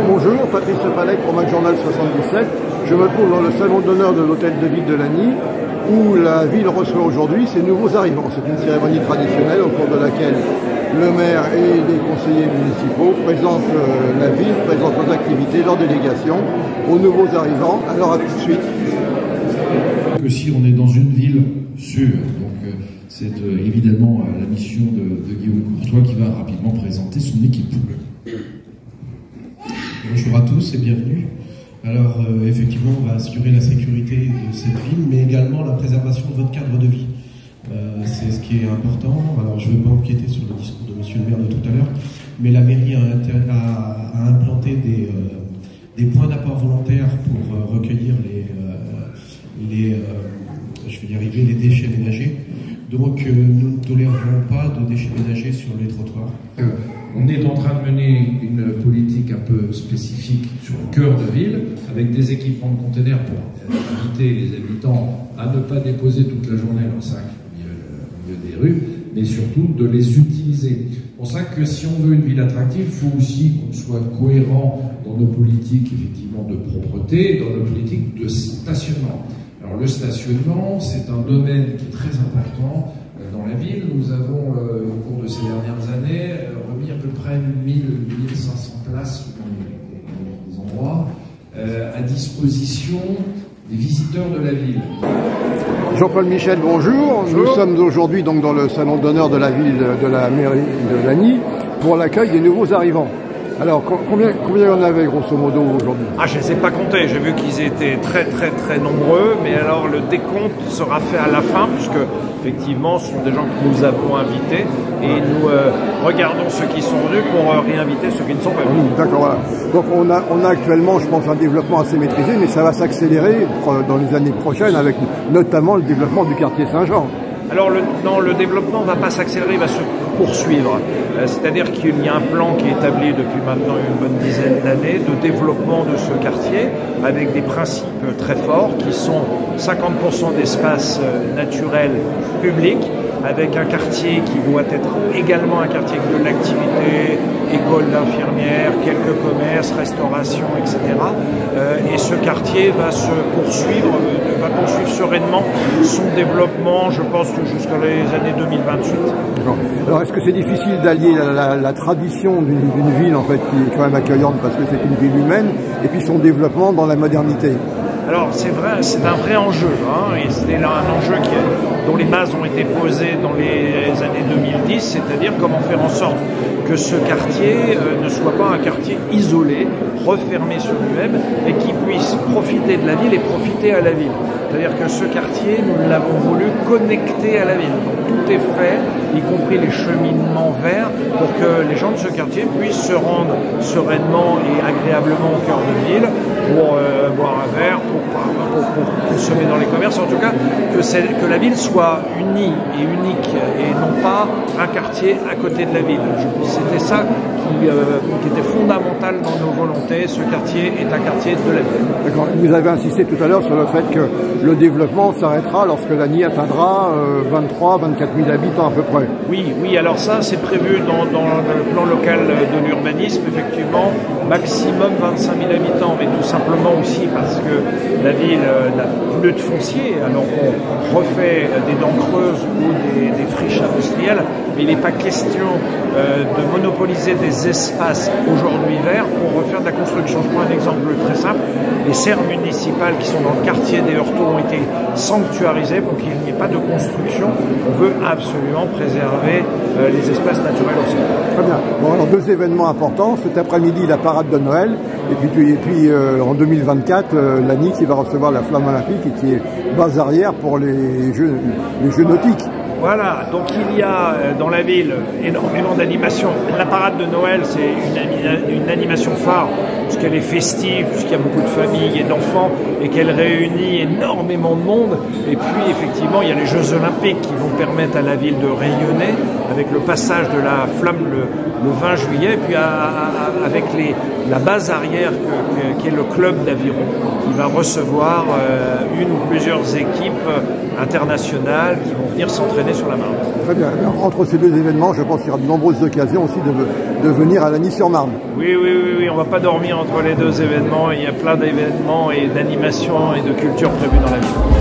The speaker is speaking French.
Bonjour, Patrice Lepalec pour MacJournal 77. Je me trouve dans le salon d'honneur de l'hôtel de ville de Lagny, où la ville reçoit aujourd'hui ses nouveaux arrivants. C'est une cérémonie traditionnelle au cours de laquelle le maire et des conseillers municipaux présentent la ville, présentent leurs activités, leurs délégations aux nouveaux arrivants. Alors à tout de suite. Que si on est dans une ville sûre, donc c'est évidemment la mission de Guillaume Courtois qui va rapidement présenter son équipe. Bonjour à tous et bienvenue. Alors effectivement, on va assurer la sécurité de cette ville, mais également la préservation de votre cadre de vie. C'est ce qui est important. Alors je ne vais pas empiéter sur le discours de monsieur le maire de tout à l'heure, mais la mairie a implanté des points d'apport volontaires pour recueillir je vais y arriver, les déchets ménagers. Donc nous ne tolérerons pas de déchets ménagers sur les trottoirs. On est en train de mener une politique un peu spécifique sur le cœur de ville, avec des équipements de containers pour inviter les habitants à ne pas déposer toute la journée leur sac au milieu des rues, mais surtout de les utiliser. C'est pour ça que si on veut une ville attractive, il faut aussi qu'on soit cohérent dans nos politiques effectivement de propreté, dans nos politiques de stationnement. Alors le stationnement, c'est un domaine qui est très important dans la ville. Nous avons, au cours de ces dernières années, remis à peu près 1500 places dans les endroits à disposition des visiteurs de la ville. Jean-Paul Michel, bonjour. Nous sommes aujourd'hui donc dans le salon d'honneur de la ville de la mairie de Lagny pour l'accueil des nouveaux arrivants. Alors, combien il y en avait grosso modo aujourd'hui? Ah, je ne les ai pas comptés, j'ai vu qu'ils étaient très nombreux, mais alors le décompte sera fait à la fin, puisque effectivement ce sont des gens que nous avons invités, et nous regardons ceux qui sont venus pour réinviter ceux qui ne sont pas venus. D'accord, voilà. Donc on a actuellement, je pense, un développement assez maîtrisé, mais ça va s'accélérer dans les années prochaines, avec notamment le développement du quartier Saint-Jean. Alors le développement ne va pas s'accélérer, il va se poursuivre. C'est-à-dire qu'il y a un plan qui est établi depuis maintenant une bonne dizaine d'années de développement de ce quartier avec des principes très forts qui sont 50% d'espace naturel public, avec un quartier qui doit être également un quartier avec de l'activité, école d'infirmières, quelques commerces, restauration, etc. Et ce quartier va se poursuivre, sereinement son développement, je pense, jusqu'à les années 2028. Alors est-ce que c'est difficile d'allier la tradition d'une ville en fait qui est quand même accueillante parce que c'est une ville humaine et puis son développement dans la modernité? Alors c'est vrai, c'est un vrai enjeu, et c'est là un enjeu dont les bases ont été posées dans les années 2010, c'est-à-dire comment faire en sorte que ce quartier ne soit pas un quartier isolé, refermé sur lui-même, mais qui puisse profiter de la ville et profiter à la ville. C'est-à-dire que ce quartier, nous l'avons voulu connecter à la ville. Donc tout est fait, y compris les cheminements verts, pour que les gens de ce quartier puissent se rendre sereinement et agréablement au cœur de ville, pour boire un verre, pour consommer dans les commerces, en tout cas que la ville soit unie et unique et non pas un quartier à côté de la ville. C'était ça qui était fondamental dans nos volontés. Ce quartier est un quartier de la ville. D'accord. Vous avez insisté tout à l'heure sur le fait que le développement s'arrêtera lorsque Lagny atteindra 24 000 habitants à peu près. Oui, alors ça c'est prévu dans le plan local de l'urbanisme, effectivement, maximum 25 000 habitants, mais tout simplement aussi parce que la ville n'a plus de foncier, alors on refait des dents creuses ou des friches industrielles, mais il n'est pas question de monopoliser des espaces aujourd'hui verts pour refaire de la construction. Je prends un exemple très simple, les serres municipales qui sont dans le quartier des Heurtaux ont été sanctuarisées pour qu'il n'y ait pas de construction. On veut absolument préserver les espaces naturels aussi. Très bien. Bon, alors deux événements importants. Cet après-midi, la parade de Noël. Et puis en 2024, Lagny qui va recevoir la flamme olympique et qui est base arrière pour les jeux nautiques. Voilà, donc il y a dans la ville énormément d'animations. La parade de Noël, c'est une animation phare, puisqu'elle est festive, puisqu'il y a beaucoup de familles et d'enfants, et qu'elle réunit énormément de monde. Et puis effectivement, il y a les Jeux Olympiques qui vont permettre à la ville de rayonner. avec le passage de la flamme le 20 juillet, et puis avec la base arrière qui est le club d'aviron, qui va recevoir une ou plusieurs équipes internationales qui vont venir s'entraîner sur la Marne. Très bien. Entre ces deux événements, je pense qu'il y aura de nombreuses occasions aussi de venir à Lagny-sur-Marne. Oui, on ne va pas dormir entre les deux événements. Il y a plein d'événements et d'animations et de culture prévues dans la ville.